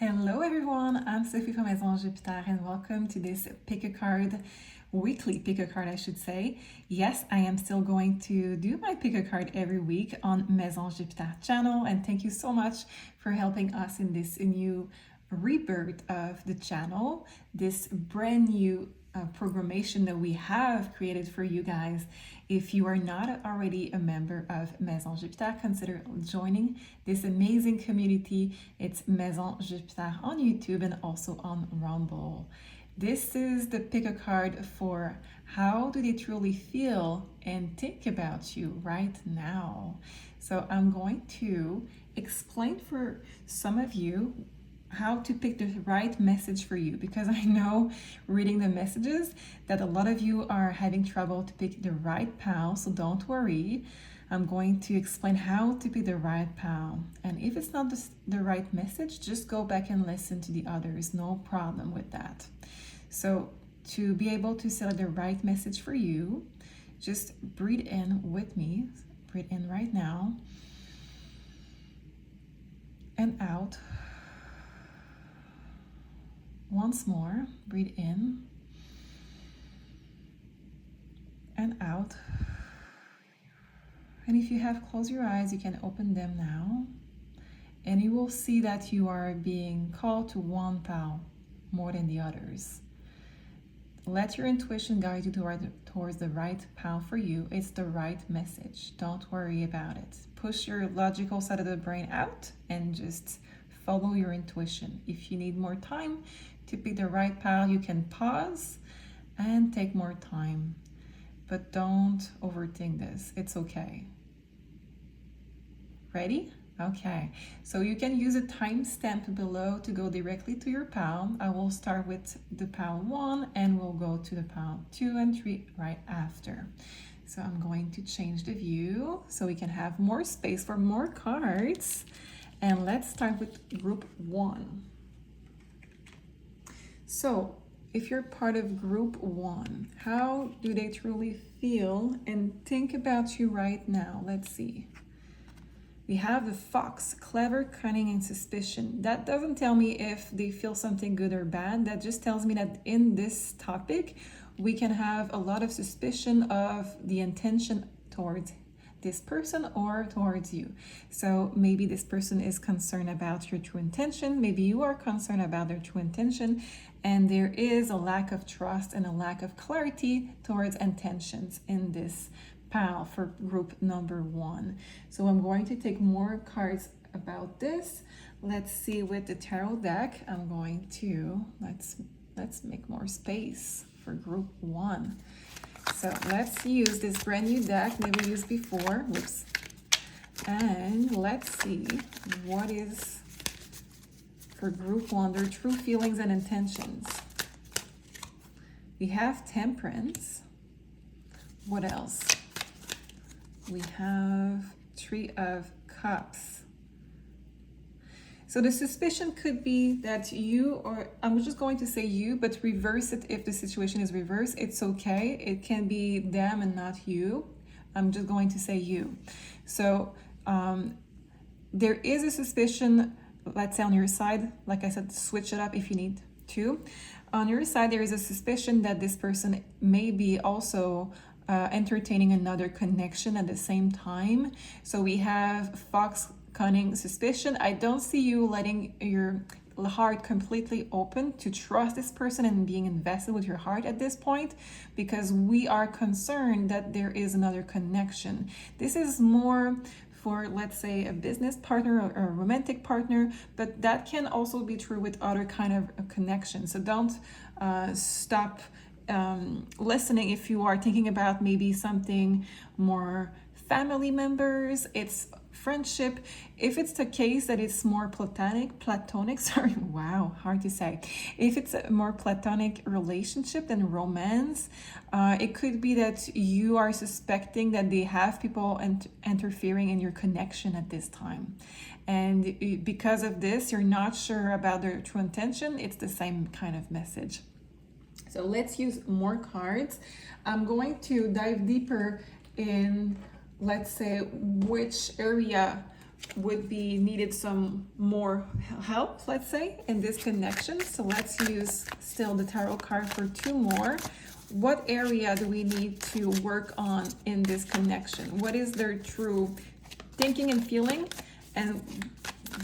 Hello everyone, I'm Sophie from Maison Jupiter and welcome to this pick a card, weekly pick a card I should say. Yes, I am still going to do my pick a card every week on Maison Jupiter channel, and thank you so much for helping us in this new rebirth of the channel, this brand new programmation that we have created for you guys. If you are not already a member of Maison Jupiter, consider joining this amazing community. It's Maison Jupiter on YouTube and also on Rumble. This is the pick a card for how do they truly feel and think about you right now. So I'm going to explain for some of you how to pick the right message for you, because I know reading the messages that a lot of you are having trouble to pick the right pal, so don't worry. I'm going to explain how to pick the right pal, and if it's not the right message, just go back and listen to the others, no problem with that. So to be able to select the right message for you, just breathe in with me. Breathe in right now and out. Once more, breathe in and out. And if you have closed your eyes, you can open them now. And you will see that you are being called to one pal more than the others. Let your intuition guide you towards the right pal for you. It's the right message. Don't worry about it. Push your logical side of the brain out and just follow your intuition. If you need more time to pick the right pal, you can pause and take more time. But don't overthink this. It's okay. Ready? Okay. So you can use a timestamp below to go directly to your pal. I will start with the pal 1 and we'll go to the pal 2 and 3 right after. So I'm going to change the view so we can have more space for more cards. And let's start with group 1. So if you're part of group 1, how do they truly feel and think about you right now? Let's see. We have the fox, clever, cunning, and suspicion. That doesn't tell me if they feel something good or bad. That just tells me that in this topic, we can have a lot of suspicion of the intention towards this person or towards you. So maybe this person is concerned about your true intention. Maybe you are concerned about their true intention, and there is a lack of trust and a lack of clarity towards intentions in this pal for group number 1. So I'm going to take more cards about this. Let's see with the tarot deck. I'm going to let's make more space for group 1. So let's use this brand new deck, never used before. Whoops. And let's see what is for group 1, their true feelings and intentions. We have Temperance. What else? We have Three of Cups. So the suspicion could be that you, or I'm just going to say you, but reverse it if the situation is reversed. It's okay. It can be them and not you. I'm just going to say you. So there is a suspicion, let's say on your side, like I said, switch it up if you need to. On your side, there is a suspicion that this person may be also entertaining another connection at the same time. So we have fox, cunning, suspicion. I don't see you letting your heart completely open to trust this person and being invested with your heart at this point, because we are concerned that there is another connection. This is more for, let's say, a business partner or a romantic partner, but that can also be true with other kind of connections. So don't stop listening if you are thinking about maybe something more family members, it's friendship. If it's the case that it's more platonic, sorry, wow, hard to say. If it's a more platonic relationship than romance, it could be that you are suspecting that they have people interfering in your connection at this time. And because of this, you're not sure about their true intention. It's the same kind of message. So let's use more cards. I'm going to dive deeper in, let's say, which area would be needed some more help, let's say, in this connection. So let's use still the tarot card for 2 more. What area do we need to work on in this connection? What is their true thinking and feeling, and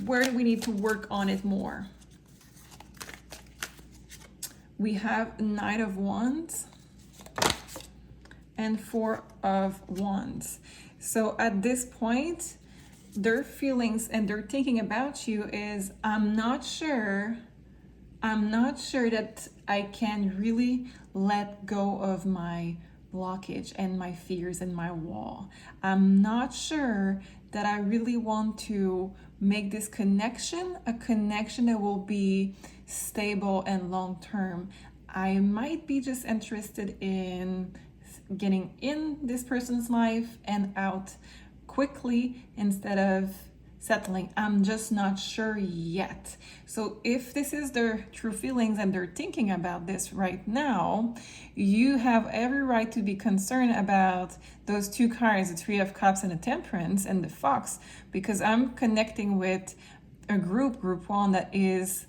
where do we need to work on it more? We have Knight of Wands and 4 of Wands. So at this point, their feelings and their thinking about you is, I'm not sure that I can really let go of my blockage and my fears and my wall. I'm not sure that I really want to make this connection a connection that will be stable and long-term. I might be just interested in getting in this person's life and out quickly instead of settling. I'm just not sure yet. So if this is their true feelings and they're thinking about this right now, you have every right to be concerned about those 2 cards, the 3 of Cups and the Temperance and the Fox, because I'm connecting with a group 1 that is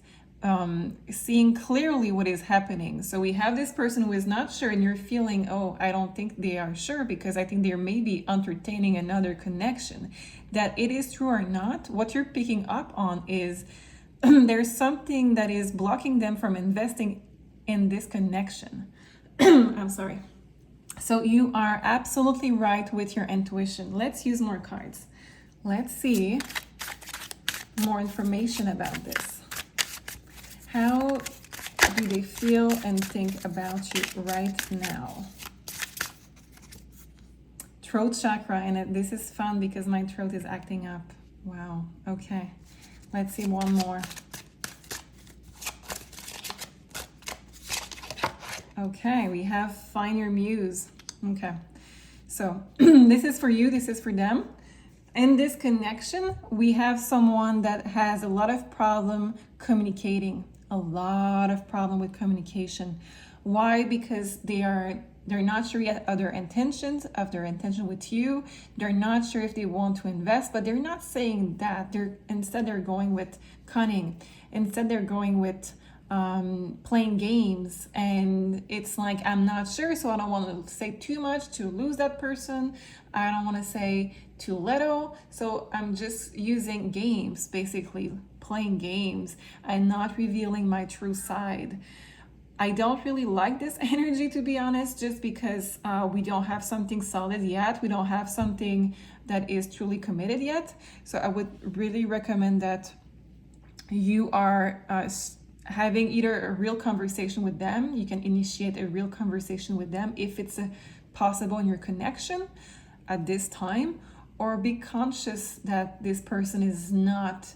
seeing clearly what is happening. So we have this person who is not sure, and you're feeling, oh, I don't think they are sure because I think they're maybe entertaining another connection. That it is true or not, what you're picking up on is there's something that is blocking them from investing in this connection. I'm sorry. So you are absolutely right with your intuition. Let's use more cards. Let's see more information about this. How do they feel and think about you right now? Throat chakra, and this is fun because my throat is acting up. Wow, okay. Let's see one more. Okay, we have Find Your Muse. Okay, so this is for you, this is for them. In this connection, we have someone that has a lot of problem communicating. A lot of problem with communication. Why? Because they're not sure yet of their intention with you. They're not sure if they want to invest, but they're not saying that. Instead they're going with cunning. Instead they're going with playing games, and it's like, I'm not sure, so I don't want to say too much to lose that person. I don't want to say too little, so I'm just using games, basically playing games and not revealing my true side. I don't really like this energy, to be honest, just because we don't have something solid yet. We don't have something that is truly committed yet. So I would really recommend that you are having either a real conversation with them. You can initiate a real conversation with them if it's possible in your connection at this time, or be conscious that this person is not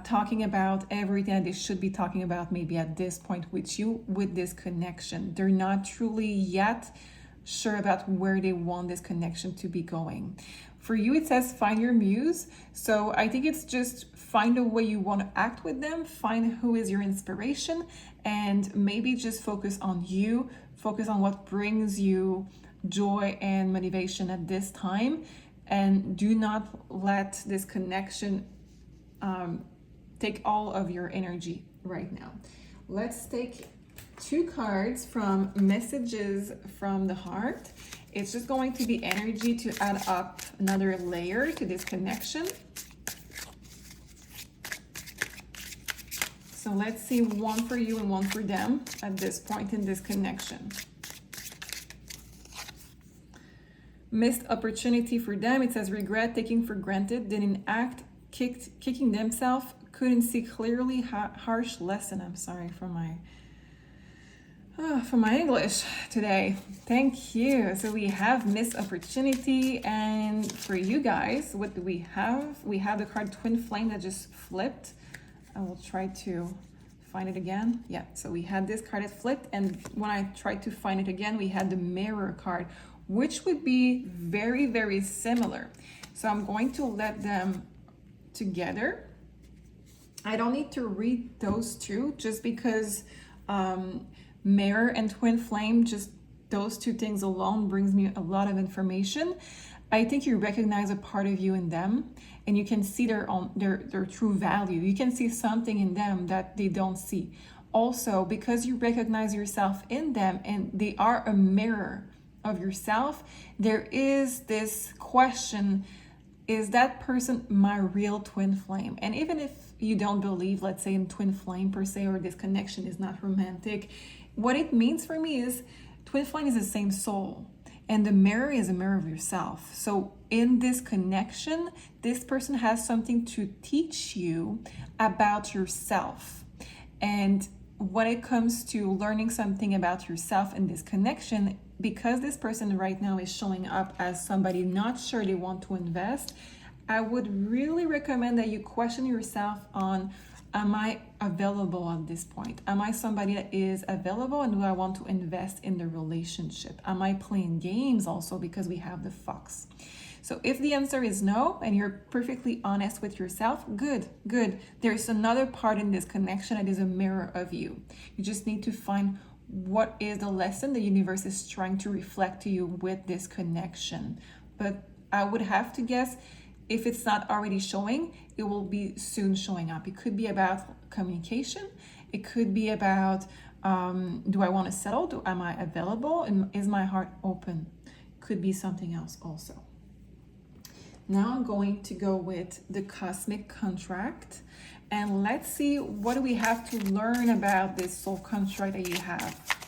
talking about everything that they should be talking about maybe at this point with you, with this connection. They're not truly yet sure about where they want this connection to be going. For you, it says find your muse. So I think it's just find a way you want to act with them, find who is your inspiration, and maybe just focus on you, focus on what brings you joy and motivation at this time, and do not let this connection take all of your energy right now. Let's take 2 cards from Messages from the Heart. It's just going to be energy to add up another layer to this connection. So let's see, one for you and one for them at this point in this connection. Missed opportunity for them. It says regret, taking for granted, didn't act, kicking themselves, couldn't see clearly, harsh lesson. I'm sorry for my English today. Thank you. So we have missed opportunity, and for you guys, what do we have? We have the card Twin Flame that just flipped. I will try to find it again. Yeah, so we had this card that flipped, and when I tried to find it again, we had the Mirror card, which would be very, very similar. So I'm going to let them together. I don't need to read those two just because Mirror and Twin Flame, just those two things alone brings me a lot of information. I think you recognize a part of you in them, and you can see their true value. You can see something in them that they don't see. Also, because you recognize yourself in them and they are a mirror of yourself, there is this question: is that person my real twin flame? And even if you don't believe, let's say, in twin flame per se, or this connection is not romantic, what it means for me is twin flame is the same soul, and the mirror is a mirror of yourself. So in this connection, this person has something to teach you about yourself. And when it comes to learning something about yourself in this connection, because this person right now is showing up as somebody not sure they want to invest, I would really recommend that you question yourself on, am I available at this point? Am I somebody that is available, and do I want to invest in the relationship? Am I playing games also, because we have the fox? So if the answer is no, and you're perfectly honest with yourself, good. There's another part in this connection that is a mirror of you. You just need to find what is the lesson the universe is trying to reflect to you with this connection. But I would have to guess, if it's not already showing, it will be soon showing up. It could be about communication. It could be about, do I want to settle? Am I available? And is my heart open? Could be something else also. Now I'm going to go with the cosmic contract, and let's see, what do we have to learn about this soul contract that you have.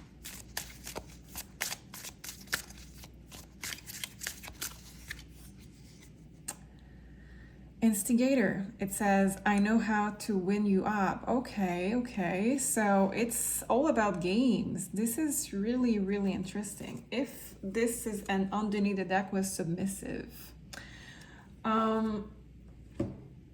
Instigator, it says, I know how to win you up. Okay, so it's all about games. This is really, really interesting. If this is, and underneath the deck was submissive.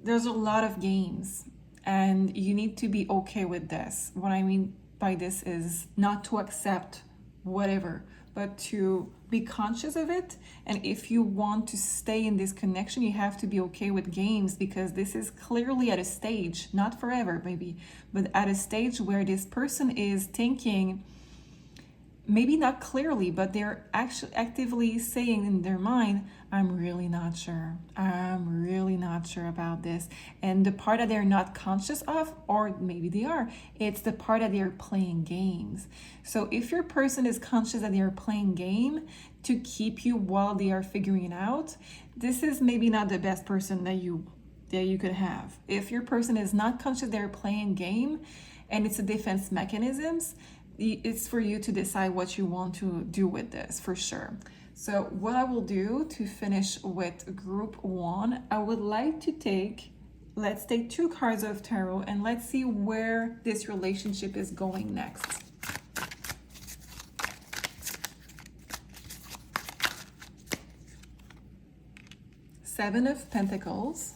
There's a lot of games, and you need to be okay with this. What I mean by this is not to accept whatever, but to be conscious of it. And if you want to stay in this connection, you have to be okay with games, because this is clearly at a stage, not forever maybe, but at a stage where this person is thinking, maybe not clearly, but they're actually actively saying in their mind, I'm really not sure about this. And the part that they're not conscious of, or maybe they are, it's the part that they're playing games. So if your person is conscious that they're playing game to keep you while they are figuring it out, this is maybe not the best person that you could have. If your person is not conscious they're playing game and it's a defense mechanisms, it's for you to decide what you want to do with this, for sure. So what I will do to finish with group 1, I would like to let's take 2 cards of tarot, and let's see where this relationship is going next. Seven of Pentacles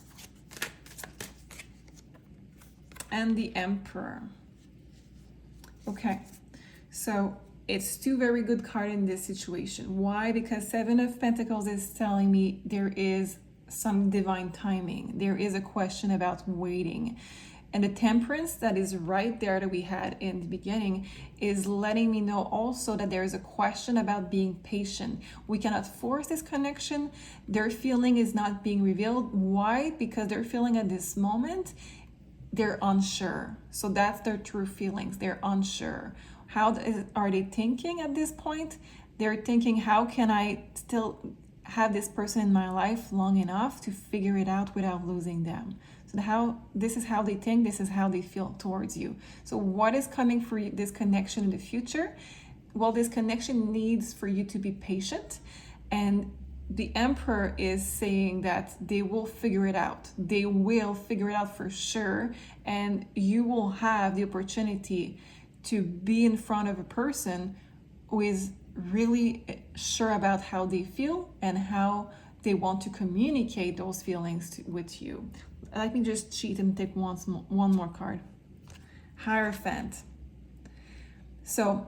and the Emperor. Okay. So it's 2 very good cards in this situation. Why? Because 7 of Pentacles is telling me there is some divine timing. There is a question about waiting. And the Temperance that is right there that we had in the beginning is letting me know also that there is a question about being patient. We cannot force this connection. Their feeling is not being revealed. Why? Because their feeling at this moment, they're unsure. So that's their true feelings. They're unsure. How are they thinking at this point? They're thinking, how can I still have this person in my life long enough to figure it out without losing them? So this is how they think, this is how they feel towards you. So what is coming for you, this connection in the future? Well, this connection needs for you to be patient, and the Emperor is saying that they will figure it out. They will figure it out for sure, and you will have the opportunity to be in front of a person who is really sure about how they feel and how they want to communicate those feelings with you. Let me just cheat and take one more card. Hierophant. So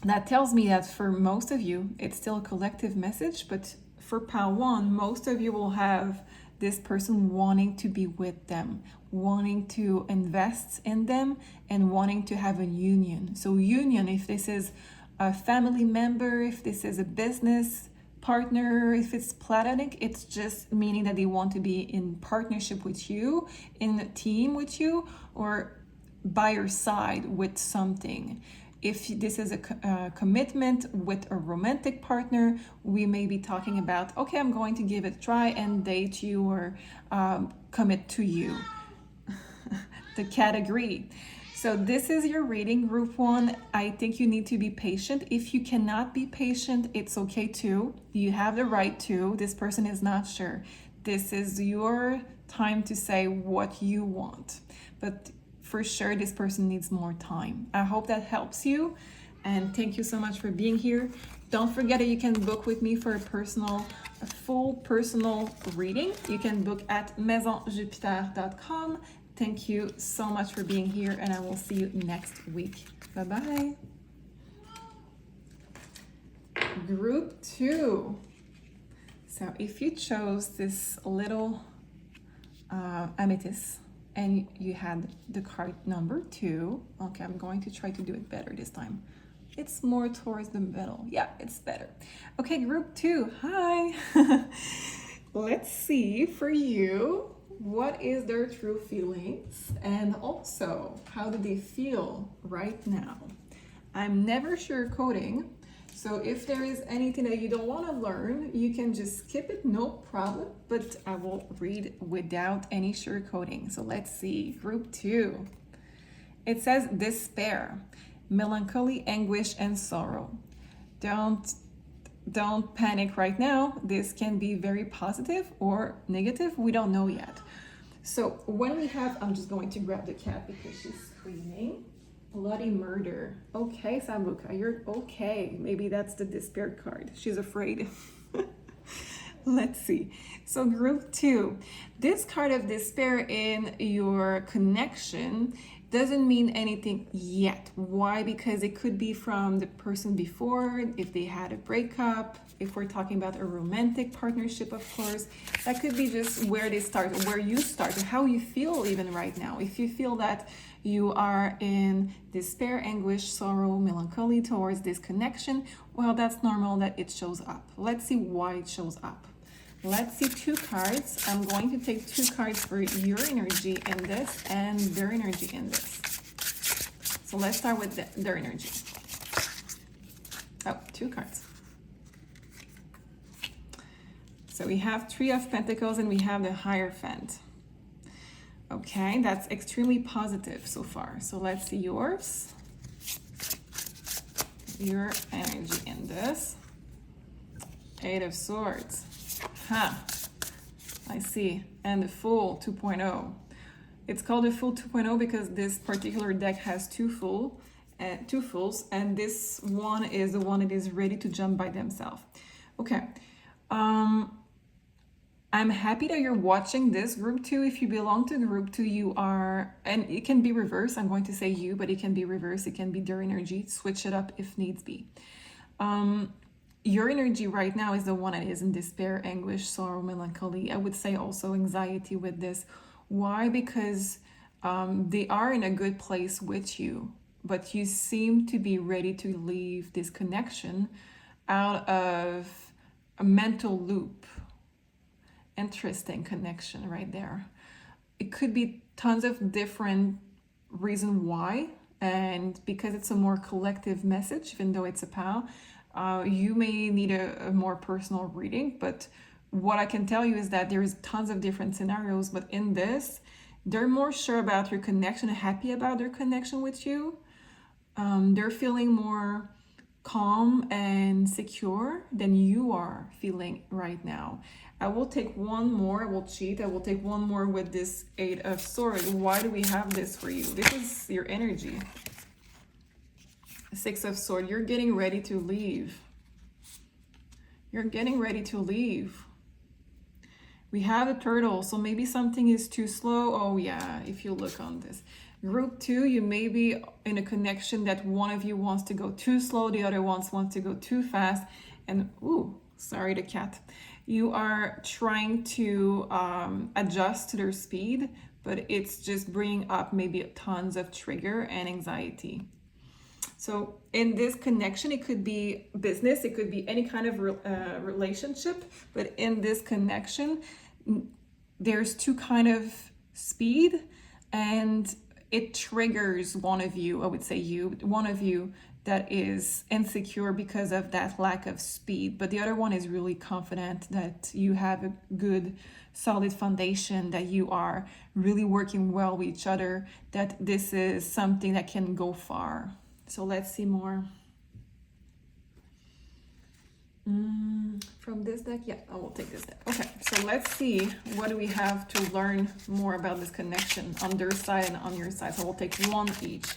that tells me that for most of you, it's still a collective message, but for pile 1, most of you will have this person wanting to be with them, wanting to invest in them, and wanting to have a union. So union, if this is a family member, if this is a business partner. If it's platonic, it's just meaning that they want to be in partnership with you, in a team with you, or by your side with something. If this is a commitment with a romantic partner, we may be talking about, okay, I'm going to give it a try and date you or commit to you. The category. So this is your reading, group 1. I think you need to be patient. If you cannot be patient, it's okay too. You have the right to. This person is not sure. This is your time to say what you want. But for sure, this person needs more time. I hope that helps you. And thank you so much for being here. Don't forget that you can book with me for a full personal reading. You can book at maisonjupiter.com. Thank you so much for being here, and I will see you next week. Bye-bye. Group 2. So if you chose this little amethyst and you had the card number 2, okay, I'm going to try to do it better this time. It's more towards the middle. Yeah, it's better. Okay, group 2, hi. Let's see for you, what is their true feelings, and also how do they feel right now? I'm never sugarcoating, so if there is anything that you don't want to learn, you can just skip it, no problem, but I will read without any sugarcoating. So let's see, group 2. It says despair, melancholy, anguish, and sorrow. Don't panic right now. This can be very positive or negative. We don't know yet. So when we have, I'm just going to grab the cat because she's screaming. Bloody murder. Okay, Sambuca, you're okay. Maybe that's the despair card. She's afraid. Let's see. So group 2, this card of despair in your connection doesn't mean anything yet. Why? Because it could be from the person before, if they had a breakup, if we're talking about a romantic partnership, of course. That could be just where they start, where you start, or how you feel even right now. If you feel that you are in despair, anguish, sorrow, melancholy towards this connection, well, that's normal that it shows up. Let's see why it shows up. Let's see 2 cards. I'm going to take 2 cards for your energy in this and their energy in this. So let's start with their energy. Oh, 2 cards. So we have 3 of Pentacles and we have the Hierophant. Okay, that's extremely positive so far. So let's see yours. Your energy in this. 8 of Swords. I see. And the Fool 2.0. It's called the Fool 2.0 because this particular deck has 2 fools, and this one is the one that is ready to jump by themselves. Okay. I'm happy that you're watching this group 2. If you belong to group 2, you are, and it can be reversed. I'm going to say you, but it can be reversed. It can be their energy. Switch it up if needs be. Your energy right now is the one that is in despair, anguish, sorrow, melancholy. I would say also anxiety with this. Why? Because they are in a good place with you, but you seem to be ready to leave this connection out of a mental loop. Interesting connection right there. It could be tons of different reasons why, and because it's a more collective message, even though it's a POW, you may need a more personal reading, but what I can tell you is that there is tons of different scenarios, but in this, they're more sure about your connection, happy about their connection with you. They're feeling more calm and secure than you are feeling right now. I will take one more, I will cheat, I will take one more with this 8 of Swords. Why do we have this for you? This is your energy. 6 of Swords, you're getting ready to leave. You're getting ready to leave. We have a Turtle, so maybe something is too slow. Oh yeah, if you look on this. Group 2, you may be in a connection that one of you wants to go too slow, the other wants to go too fast. And, ooh, sorry, the cat. You are trying to adjust to their speed, but it's just bringing up maybe tons of trigger and anxiety. So in this connection, it could be business, it could be any kind of relationship, but in this connection, there's two kind of speed, and it triggers one of you, I would say one of you that is insecure because of that lack of speed, but the other one is really confident that you have a good solid foundation, that you are really working well with each other, that this is something that can go far. So let's see more. From this deck, yeah, I will take this deck. Okay, so let's see what do we have to learn more about this connection on their side and on your side. So we'll take one each.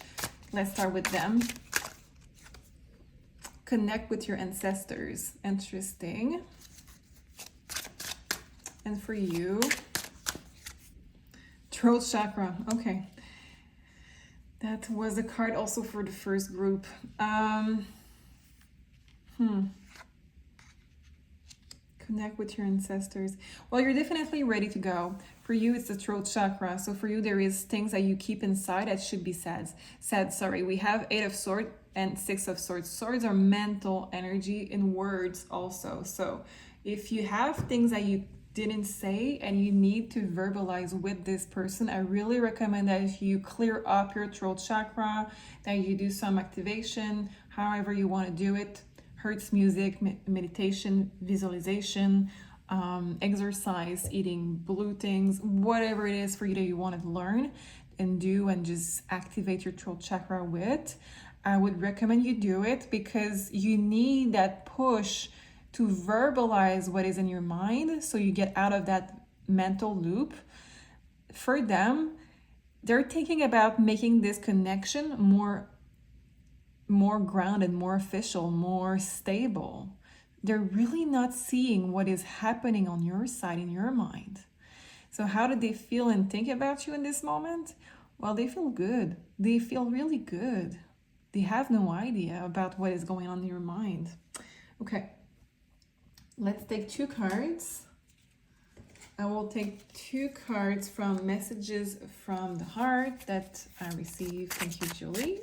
Let's start with them. Connect with your ancestors. Interesting. And for you, throat chakra. Okay. That was a card also for the first group. Connect with your ancestors. Well, you're definitely ready to go. For you, it's the throat chakra. So for you, there is things that you keep inside that should be said. We have 8 of Swords and 6 of Swords. Swords are mental energy in words also. So if you have things that you didn't say and you need to verbalize with this person, I really recommend that you clear up your throat chakra, that you do some activation, however you want to do it. Hertz music, meditation, visualization, exercise, eating blue things, whatever it is for you that you want to learn and do and just activate your throat chakra with. I would recommend you do it because you need that push to verbalize what is in your mind so you get out of that mental loop. For them, they're thinking about making this connection more grounded, more official, more stable. They're really not seeing what is happening on your side in your mind. So how do they feel and think about you in this moment? Well, they feel good. They feel really good. They have no idea about what is going on in your mind. Okay, let's take 2 cards. I will take 2 cards from Messages from the Heart that I received. Thank you, Julie.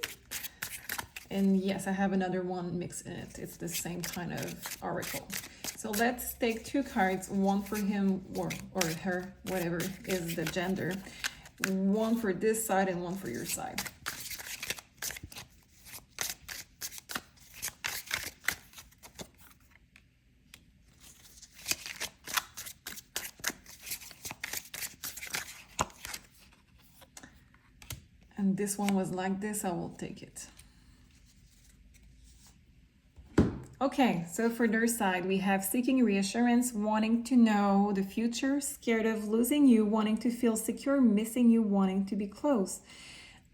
And yes, I have another one mixed in it. It's the same kind of oracle. So let's take 2 cards, one for him or her, whatever is the gender. One for this side and one for your side. And this one was like this, I will take it. Okay, so for their side, we have seeking reassurance, wanting to know the future, scared of losing you, wanting to feel secure, missing you, wanting to be close.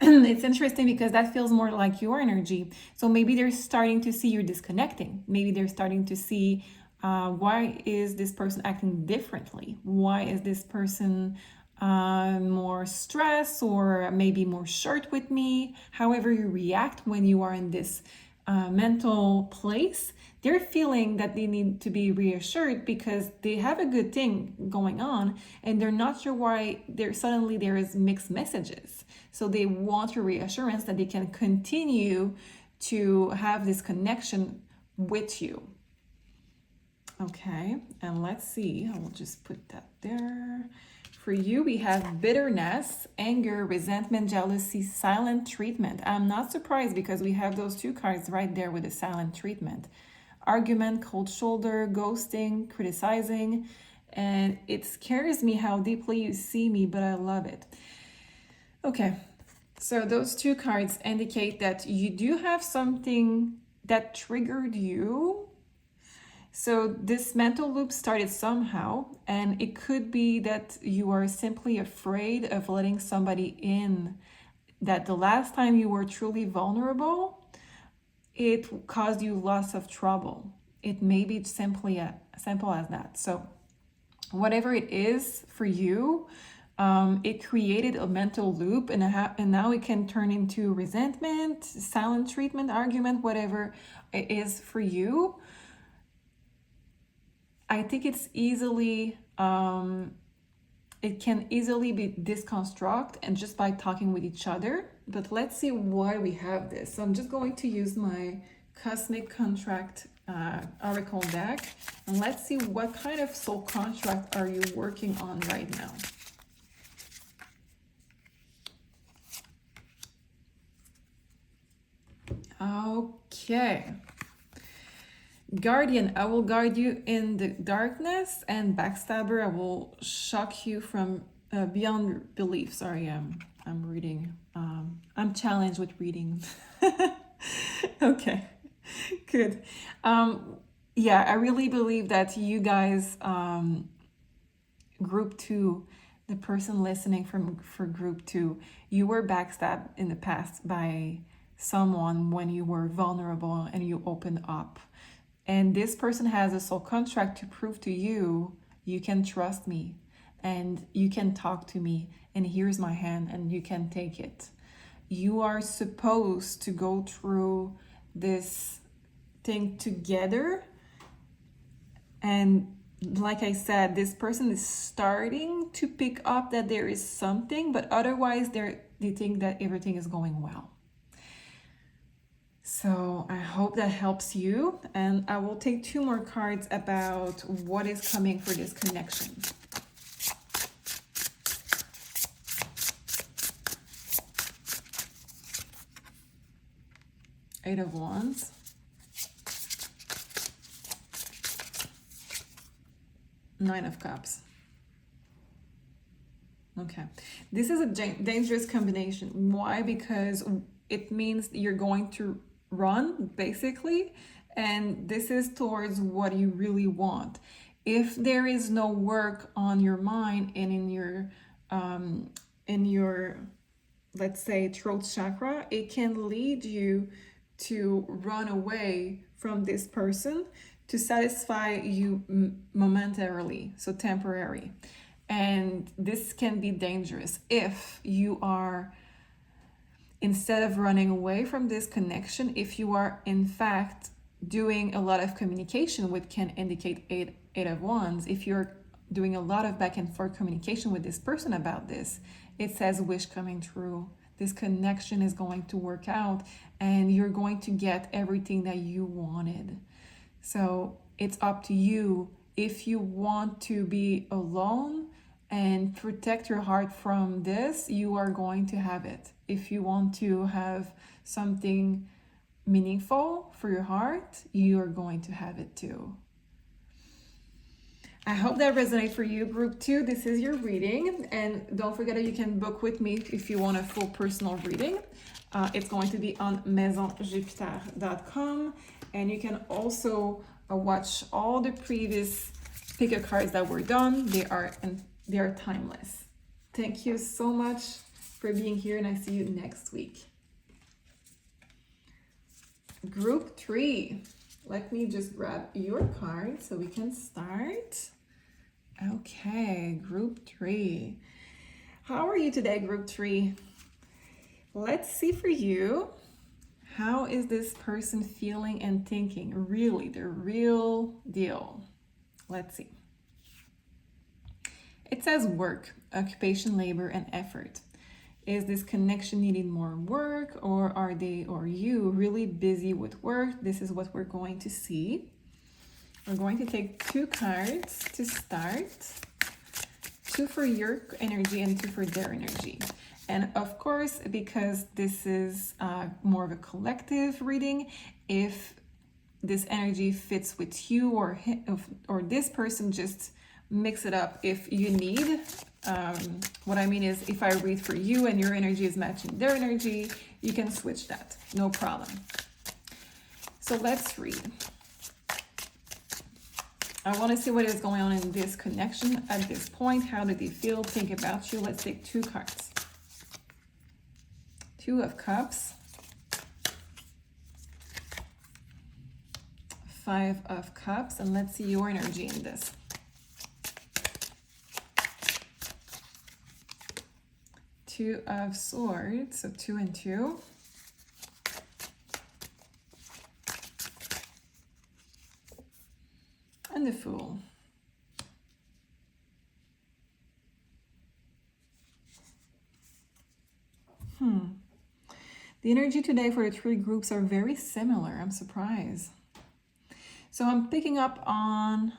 It's interesting because that feels more like your energy. So maybe they're starting to see you disconnecting. Maybe they're starting to see why is this person acting differently? Why is this person more stressed or maybe more short with me? However you react when you are in this mental place, they're feeling that they need to be reassured because they have a good thing going on and they're not sure why there is mixed messages. So they want your reassurance that they can continue to have this connection with you. Okay, and let's see, I will just put that there. For you, we have bitterness, anger, resentment, jealousy, silent treatment. I'm not surprised because we have those 2 cards right there with the silent treatment. Argument, cold shoulder, ghosting, criticizing. And it scares me how deeply you see me, but I love it. Okay, so those 2 cards indicate that you do have something that triggered you. So this mental loop started somehow, and it could be that you are simply afraid of letting somebody in, that the last time you were truly vulnerable, it caused you lots of trouble. It may be simple as that. So whatever it is for you, it created a mental loop, and now it can turn into resentment, silent treatment, argument, whatever it is for you. I think it's easily it can easily be deconstructed and just by talking with each other. But let's see why we have this. So I'm just going to use my Cosmic Contract Oracle deck, and let's see what kind of soul contract are you working on right now. Okay. Guardian, I will guide you in the darkness, and Backstabber, I will shock you from beyond belief. Sorry, I'm reading. I'm challenged with reading. Okay, good. Yeah, I really believe that you guys, group 2, the person listening for group 2, you were backstabbed in the past by someone when you were vulnerable and you opened up. And this person has a soul contract to prove to you, you can trust me and you can talk to me, and here's my hand and you can take it. You are supposed to go through this thing together. And like I said, this person is starting to pick up that there is something, but otherwise they think that everything is going well. So I hope that helps you, and I will take 2 more cards about what is coming for this connection. Eight of Wands. Nine of Cups. Okay, this is a dangerous combination. Why? Because it means you're going to run, basically, and this is towards what you really want. If there is no work on your mind and in your let's say throat chakra, it can lead you to run away from this person to satisfy you momentarily, so temporary. And this can be dangerous if you are, instead of running away from this connection, if you are in fact doing a lot of communication, which can indicate eight of Wands, if you're doing a lot of back and forth communication with this person about this, it says wish coming true. This connection is going to work out and you're going to get everything that you wanted. So it's up to you. If you want to be alone and protect your heart from this, you are going to have it. If you want to have something meaningful for your heart, you are going to have it too. I hope that resonates for you, group 2. This is your reading, and don't forget that you can book with me if you want a full personal reading. It's going to be on maisonjupiter.com, and you can also watch all the previous pick a cards that were done. They are timeless. Thank you so much for being here, and I see you next week. Group 3. Let me just grab your card so we can start. Okay, group 3. How are you today, group 3? Let's see for you. How is this person feeling and thinking? Really, the real deal. Let's see. It says work, occupation, labor, and effort. Is this connection needing more work, or are they or you really busy with work? This is what we're going to see. We're going to take 2 cards to start. 2 for your energy and 2 for their energy. And of course, because this is more of a collective reading, if this energy fits with you or this person, just mix it up if you need. What I mean is, if I read for you and your energy is matching their energy, you can switch that, no problem. So let's read. I want to see what is going on in this connection at this point. How do they feel, think about you? Let's take 2 cards. 2 of Cups. 5 of Cups. And let's see your energy in this. 2 of Swords. So 2 and 2. And the Fool. The energy today for the three groups are very similar. I'm surprised. So I'm picking up on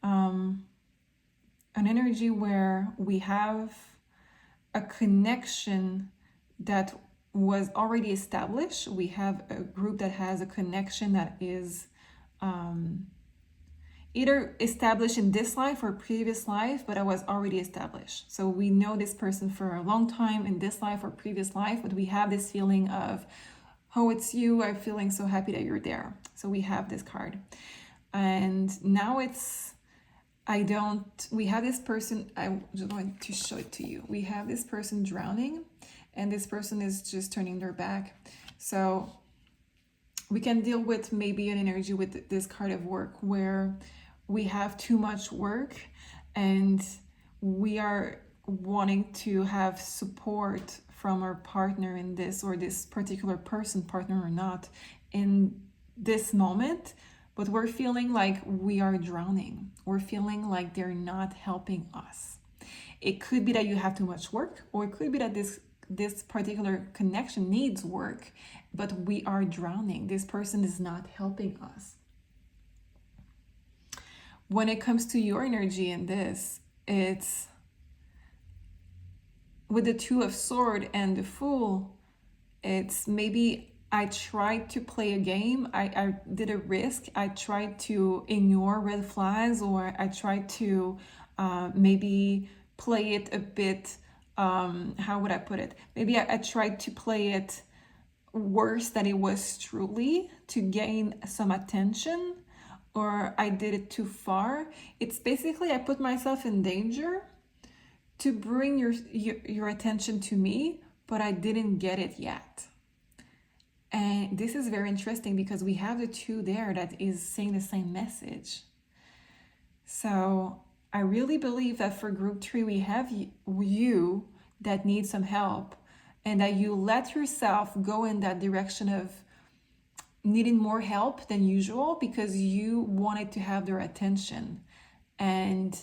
an energy where we have a connection that was already established. We have a group that has a connection that is either established in this life or previous life, but it was already established. So we know this person for a long time in this life or previous life, but we have this feeling of, oh, it's you, I'm feeling so happy that you're there. So we have this card. And now we have this person, I just want to show it to you. We have this person drowning, and this person is just turning their back. So we can deal with maybe an energy with this card of work where we have too much work and we are wanting to have support from our partner in this, or this particular person, partner or not, in this moment, but we're feeling like we are drowning. We're feeling like they're not helping us. It could be that you have too much work, or it could be that this particular connection needs work, but we are drowning. This person is not helping us. When it comes to your energy in this, it's with the Two of Swords and the Fool, it's maybe I tried to play a game, I did a risk, I tried to ignore red flags, or I tried to maybe play it a bit, how would I put it? Maybe I tried to play it worse than it was truly to gain some attention, or I did it too far. It's basically I put myself in danger to bring your attention to me, but I didn't get it yet. And this is very interesting because we have the two there that is saying the same message. So I really believe that for group 3, we have you that needs some help, and that you let yourself go in that direction of needing more help than usual because you wanted to have their attention and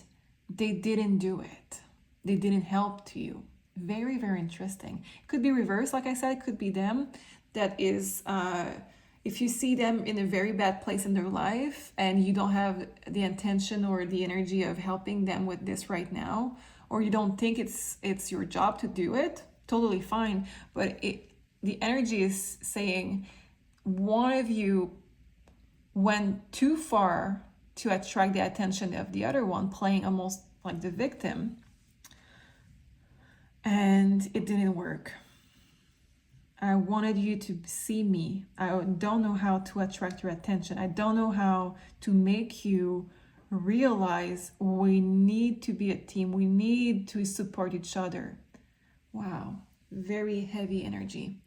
they didn't do it. They didn't help to you. Very, very interesting. It could be reversed, like I said, it could be them that is, if you see them in a very bad place in their life and you don't have the intention or the energy of helping them with this right now, or you don't think it's your job to do it, totally fine. But the energy is saying one of you went too far to attract the attention of the other one, playing almost like the victim, and it didn't work. I wanted you to see me. I don't know how to attract your attention. I don't know how to make you realize we need to be a team. We need to support each other. Wow, very heavy energy.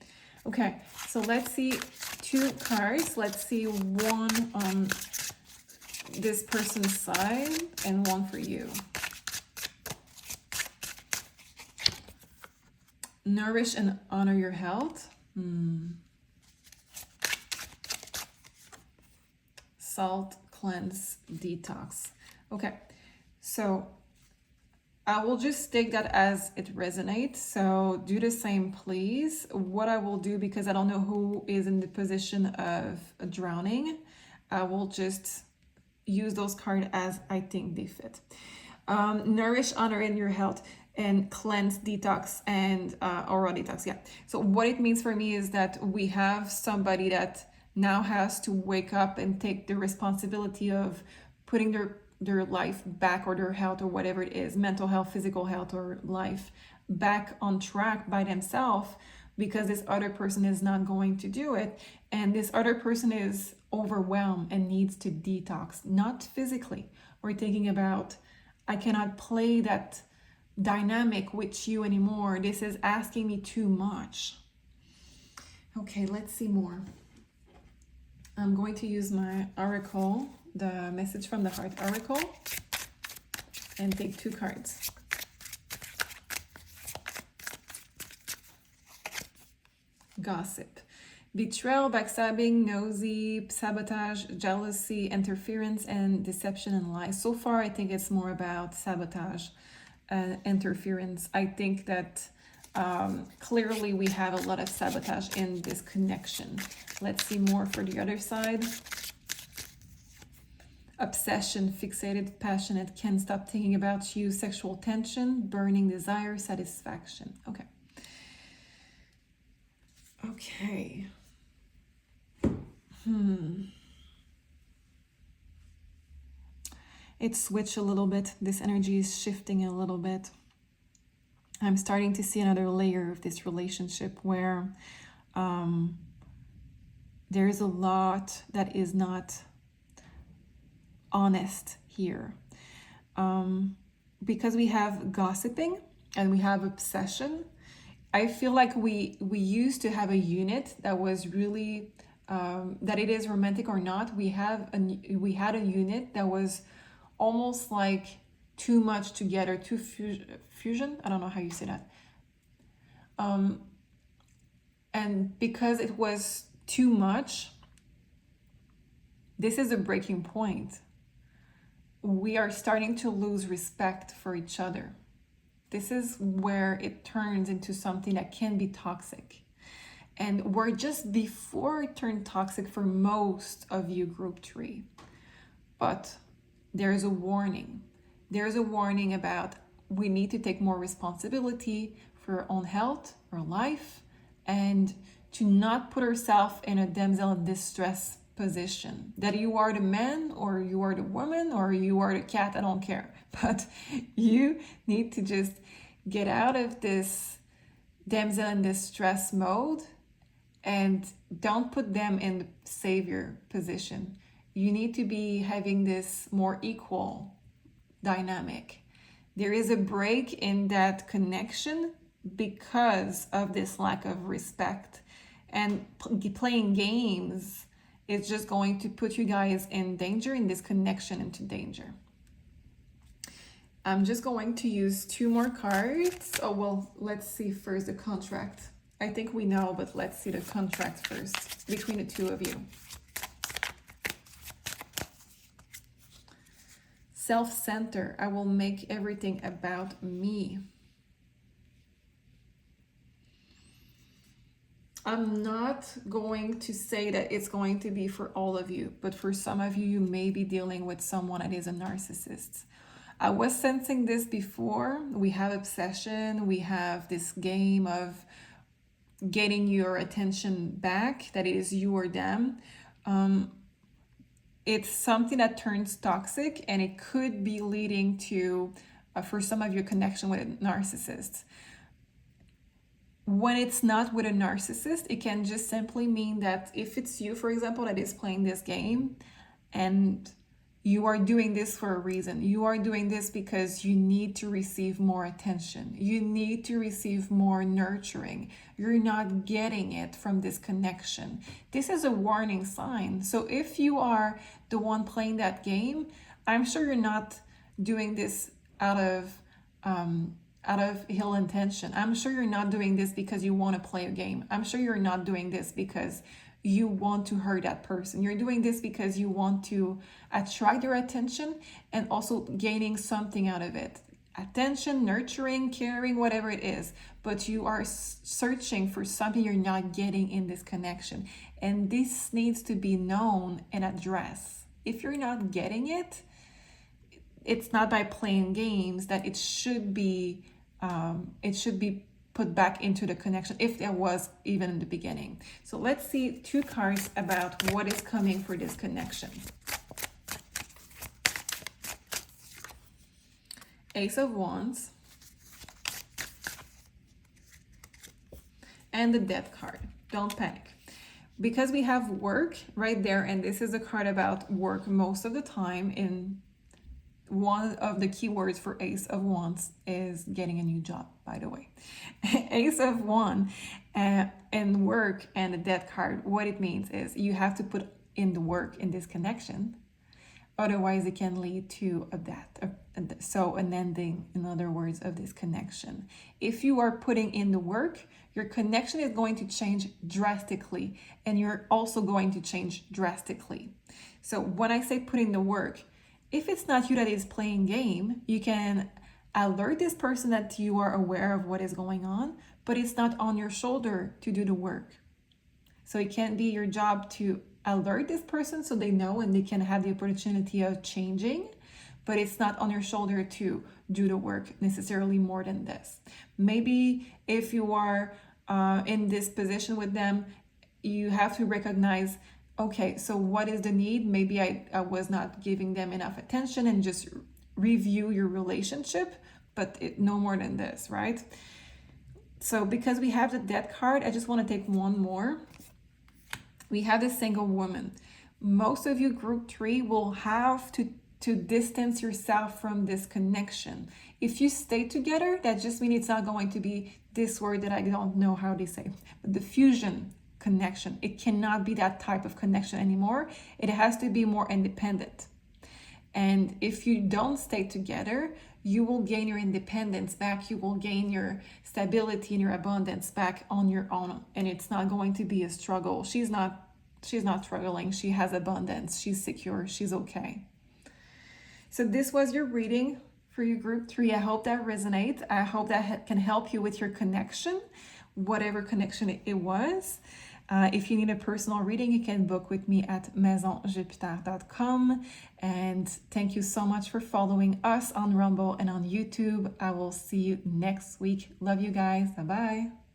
Okay, so let's see 2 cards. Let's see one on this person's side and one for you. Nourish and honor your health. Salt, cleanse, detox. Okay, so I will just take that as it resonates. So do the same, please. What I will do, because I don't know who is in the position of drowning, I will just use those cards as I think they fit. Nourish, honor in your health, and cleanse, detox, and oral detox. Yeah. So what it means for me is that we have somebody that now has to wake up and take the responsibility of putting their life back, or their health, or whatever it is, mental health, physical health, or life back on track by themselves, because this other person is not going to do it. And this other person is overwhelmed and needs to detox, not physically. We're thinking about, I cannot play that dynamic with you anymore. This is asking me too much. Okay, let's see more. I'm going to use my oracle, the message from the heart oracle, and take 2 cards. Gossip. Betrayal, backstabbing, nosy, sabotage, jealousy, interference, and deception and lies. So far, I think it's more about sabotage, interference. I think that Clearly we have a lot of sabotage in this connection. Let's see more for the other side. Obsession, fixated, passionate, can't stop thinking about you, sexual tension, burning desire, satisfaction. Okay. Okay. It switched a little bit. This energy is shifting a little bit. I'm starting to see another layer of this relationship where there is a lot that is not honest here. Because we have gossiping and we have obsession, I feel like we used to have a unit that was really that it is romantic or not. We had a unit that was almost like too much together, too fusion. I don't know how you say that. And because it was too much, this is a breaking point. We are starting to lose respect for each other. This is where it turns into something that can be toxic. And we're just before it turned toxic for most of you, group 3. But there's a warning. There's a warning about we need to take more responsibility for our own health, our life, and to not put ourselves in a damsel in distress position. That you are the man or you are the woman or you are the cat, I don't care. But you need to just get out of this damsel in distress mode and don't put them in the savior position. You need to be having this more equal dynamic. There is a break in that connection because of this lack of respect, and playing games is just going to put you guys in danger, in this connection into danger. I'm just going to use 2 more cards. Oh, well, let's see first the contract. I think we know, but let's see the contract first between the 2 of you. Self-centered. I will make everything about me. I'm not going to say that it's going to be for all of you, but for some of you, you may be dealing with someone that is a narcissist. I was sensing this before. We have obsession. We have this game of getting your attention back, that it is you or them. It's something that turns toxic, and it could be leading to, for some of you, connection with a narcissist. When it's not with a narcissist, it can just simply mean that if it's you, for example, that is playing this game, and you are doing this for a reason. You are doing this because you need to receive more attention. You need to receive more nurturing. You're not getting it from this connection. This is a warning sign. So if you are the one playing that game, I'm sure you're not doing this out of ill intention. I'm sure you're not doing this because you want to play a game. I'm sure you're not doing this because you want to hurt that person. You're doing this because you want to attract their attention and also gaining something out of it. Attention, nurturing, caring, whatever it is. But you are searching for something you're not getting in this connection. And this needs to be known and addressed. If you're not getting it, it's not by playing games that it should be put back into the connection, if there was even in the beginning. So let's see 2 cards about what is coming for this connection. Ace of Wands and the Death card. Don't panic. Because we have work right there, and this is a card about work most of the time. In one of the keywords for Ace of Wands is getting a new job, by the way. Ace of Wands and work and the Death card, what it means is you have to put in the work in this connection. Otherwise, it can lead to a death. So an ending, in other words, of this connection. If you are putting in the work, your connection is going to change drastically, and you're also going to change drastically. So when I say put in the work, if it's not you that is playing game, you can alert this person that you are aware of what is going on, but it's not on your shoulder to do the work. So it can't be your job to alert this person so they know and they can have the opportunity of changing, but it's not on your shoulder to do the work necessarily more than this. Maybe if you are in this position with them, you have to recognize, okay, so what is the need? Maybe I was not giving them enough attention, and just review your relationship, but no more than this, right? So because we have the Death card, I just want to take one more. We have the Single Woman. Most of you, group 3, will have to distance yourself from this connection. If you stay together, that just means it's not going to be this word that I don't know how they say, but the fusion connection. It cannot be that type of connection anymore. It has to be more independent. And if you don't stay together, you will gain your independence back. You will gain your stability and your abundance back on your own. And it's not going to be a struggle. She's not struggling. She has abundance. She's secure. She's okay. So this was your reading for your group 3. I hope that resonates. I hope that can help you with your connection, whatever connection it was. If you need a personal reading, you can book with me at maisonjupiter.com. And thank you so much for following us on Rumble and on YouTube. I will see you next week. Love you guys. Bye-bye.